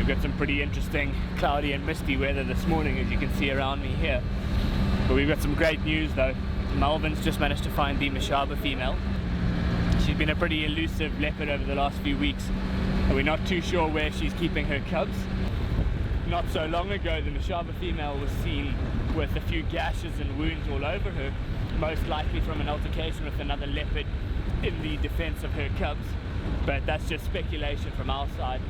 We've got some pretty interesting cloudy and misty weather this morning, as you can see around me here. But we've got some great news though. Melvin's just managed to find the Mashaba female. She's been a pretty elusive leopard over the last few weeks, and we're not too sure where she's keeping her cubs. Not so long ago, the Mashaba female was seen with a few gashes and wounds all over her, most likely from an altercation with another leopard in the defense of her cubs. But that's just speculation from our side.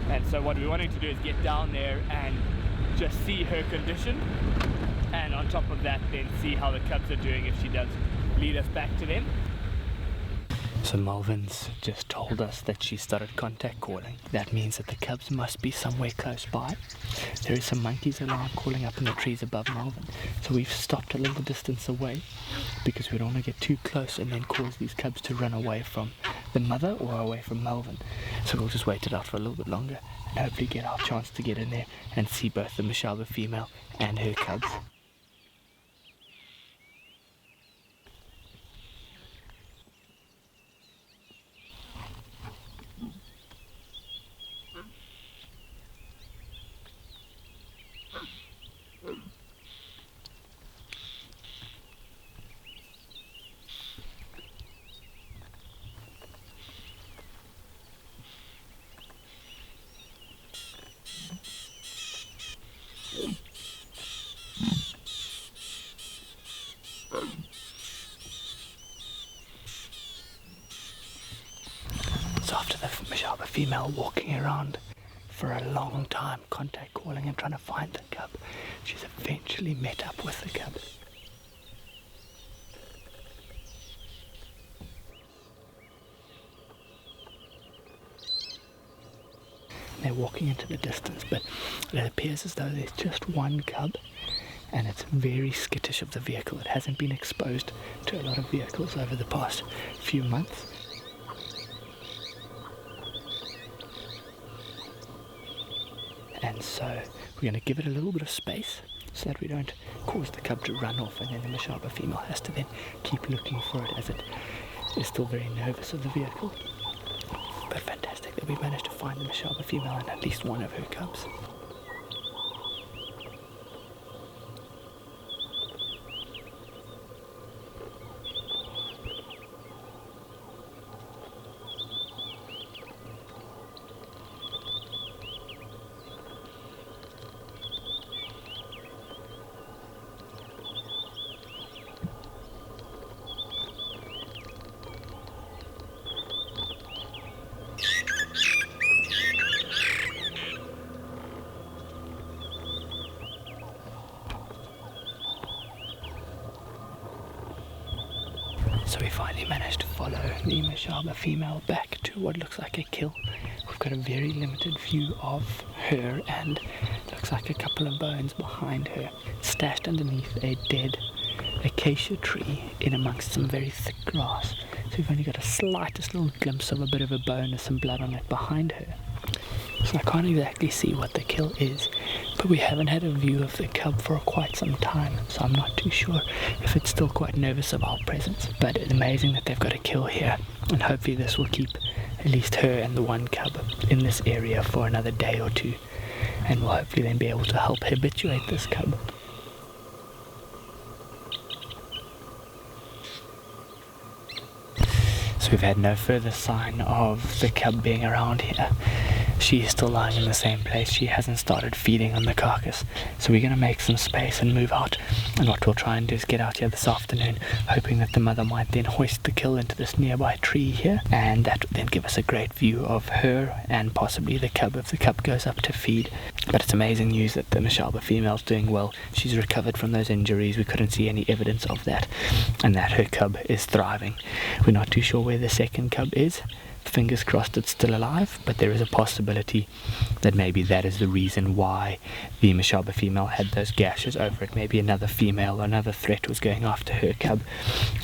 And so what we're wanting to do is get down there and just see her condition, and on top of that then see how the cubs are doing if she does lead us back to them. So Melvin's just told us that she started contact calling. That means that the cubs must be somewhere close by. There is some monkeys around calling up in the trees above Melvin. So we've stopped a little distance away because we don't want to get too close and then cause these cubs to run away from the mother or away from Melvin. So we'll just wait it out for a little bit longer and hopefully get our chance to get in there and see both the Mashaba female and her cubs. So after the Mashaba female walking around for a long time, contact calling and trying to find the cub, she's eventually met up with the cub. They're walking into the distance, but it appears as though there's just one cub, and it's very skittish of the vehicle. It hasn't been exposed to a lot of vehicles over the past few months. And so we're going to give it a little bit of space so that we don't cause the cub to run off, and then the Mashaba female has to then keep looking for it as it is still very nervous of the vehicle. But fantastic that we managed to find the Mashaba female and at least one of her cubs. So we finally managed to follow the Mashaba female back to what looks like a kill. We've got a very limited view of her, and looks like a couple of bones behind her, stashed underneath a dead acacia tree in amongst some very thick grass. So we've only got a slightest little glimpse of a bit of a bone or some blood on it behind her. So I can't exactly see what the kill is, but we haven't had a view of the cub for quite some time, so I'm not too sure if it's still quite nervous of our presence. But it's amazing that they've got a kill here, and hopefully this will keep at least her and the one cub in this area for another day or two, and we'll hopefully then be able to help habituate this cub. So we've had no further sign of the cub being around here. She is still lying in the same place. She hasn't started feeding on the carcass. So we're going to make some space and move out. And what we'll try and do is get out here this afternoon, hoping that the mother might then hoist the kill into this nearby tree here. And that will then give us a great view of her and possibly the cub if the cub goes up to feed. But it's amazing news that the Mashaba female's doing well. She's recovered from those injuries. We couldn't see any evidence of that. And that her cub is thriving. We're not too sure where the second cub is. Fingers crossed it's still alive, but there is a possibility that maybe that is the reason why the Mashaba female had those gashes over it. Maybe another female, another threat was going after her cub,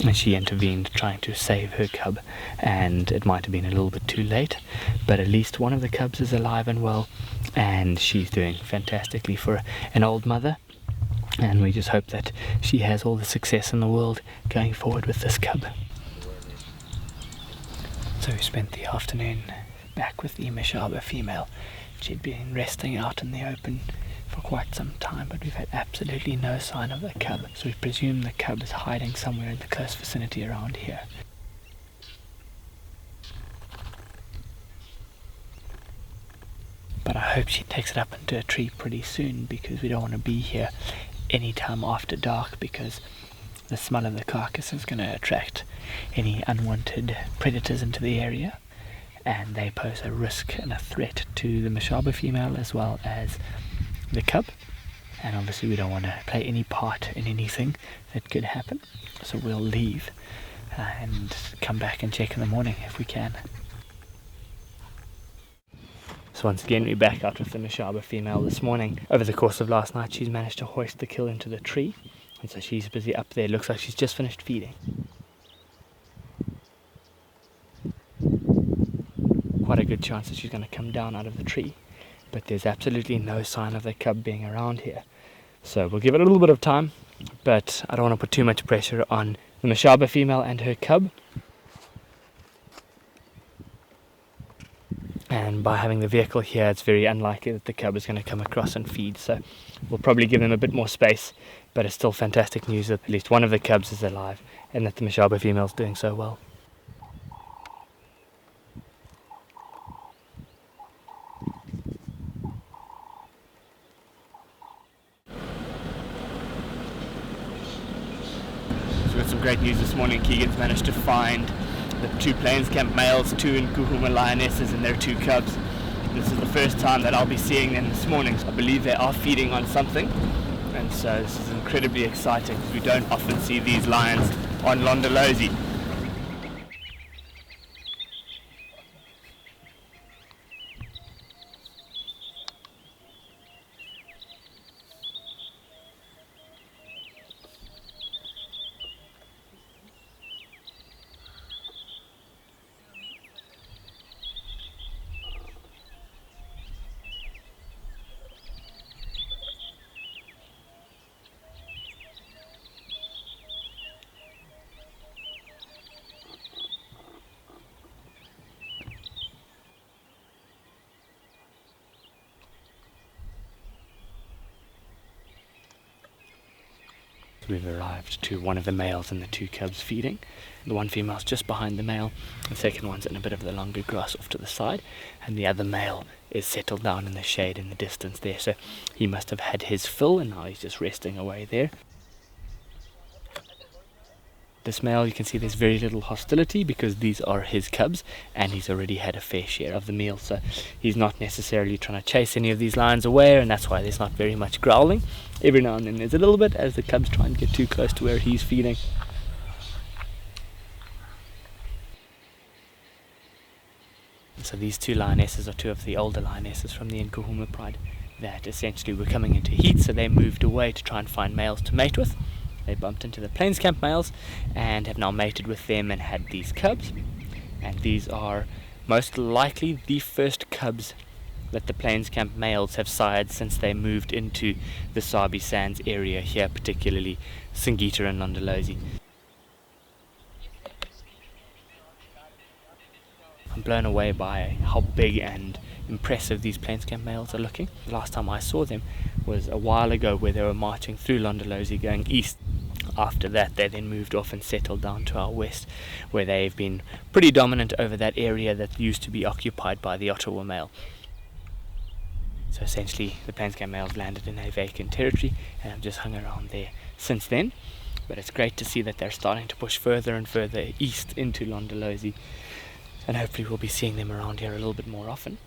and she intervened trying to save her cub, and it might have been a little bit too late, but at least one of the cubs is alive and well, and she's doing fantastically for an old mother. And we just hope that she has all the success in the world going forward with this cub. So we spent the afternoon back with the Mashaba female, she'd been resting out in the open for quite some time, but we've had absolutely no sign of the cub, so we presume the cub is hiding somewhere in the close vicinity around here. But I hope she takes it up into a tree pretty soon, because we don't want to be here any time after dark, because the smell of the carcass is going to attract any unwanted predators into the area, and they pose a risk and a threat to the Mashaba female as well as the cub, and obviously we don't want to play any part in anything that could happen, so we'll leave and come back and check in the morning if we can. So once again we're back out with the Mashaba female this morning. Over the course of last night she's managed to hoist the kill into the tree, and so she's busy up there. Looks like she's just finished feeding. Quite a good chance that she's going to come down out of the tree, but there's absolutely no sign of the cub being around here. So we'll give it a little bit of time, but I don't want to put too much pressure on the Mashaba female and her cub. And by having the vehicle here, it's very unlikely that the cub is going to come across and feed, so we'll probably give them a bit more space, but it's still fantastic news that at least one of the cubs is alive and that the Mashaba female is doing so well. So we've got some great news this morning. Keegan's managed to find the 2 plains camp males, 2 Nkuhuma lionesses and their 2 cubs. This is the first time that I'll be seeing them this morning. I believe they are feeding on something, and so this is incredibly exciting because we don't often see these lions on Londolozi. We've arrived to one of the males and the 2 cubs feeding. The one female's just behind the male, the second one's in a bit of the longer grass off to the side, and the other male is settled down in the shade in the distance there, so he must have had his fill and now he's just resting away there. This male, you can see there's very little hostility because these are his cubs and he's already had a fair share of the meal, so he's not necessarily trying to chase any of these lions away, and that's why there's not very much growling. Every now and then there's a little bit as the cubs try and get too close to where he's feeding. So these 2 lionesses are 2 of the older lionesses from the Nkuhuma pride that essentially were coming into heat, so they moved away to try and find males to mate with. They bumped into the plains camp males and have now mated with them and had these cubs, and these are most likely the first cubs that the plains camp males have sired since they moved into the Sabi Sands area here, particularly Singita and Londolozi. I'm blown away by how big and impressive these plains camp males are looking. The last time I saw them was a while ago, where they were marching through Londolozi going east. After that they then moved off and settled down to our west, where they've been pretty dominant over that area that used to be occupied by the Ottawa male. So essentially the plains camp males landed in a vacant territory and have just hung around there since then. But it's great to see that they're starting to push further and further east into Londolozi, and hopefully we'll be seeing them around here a little bit more often.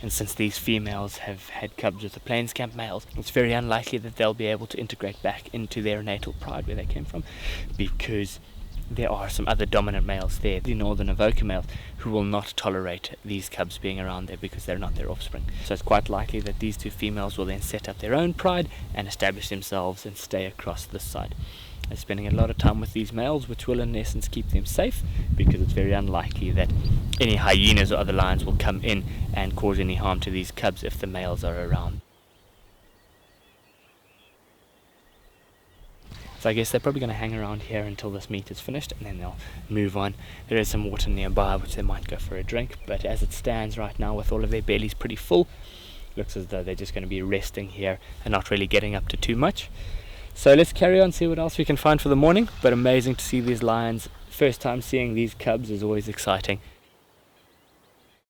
And since these females have had cubs with the plains camp males, it's very unlikely that they'll be able to integrate back into their natal pride where they came from, because there are some other dominant males there, the northern Avoca males, who will not tolerate these cubs being around there because they're not their offspring. So it's quite likely that these 2 females will then set up their own pride and establish themselves and stay across this side. They're spending a lot of time with these males, which will in essence keep them safe, because it's very unlikely that any hyenas or other lions will come in and cause any harm to these cubs if the males are around. It's So I guess they're probably going to hang around here until this meet is finished, and then they'll move on. There is some water nearby which they might go for a drink, but as it stands right now, with all of their bellies pretty full, looks as though they're just going to be resting here and not really getting up to too much. So let's carry on, see what else we can find for the morning. But amazing to see these lions. First time seeing these cubs is always exciting.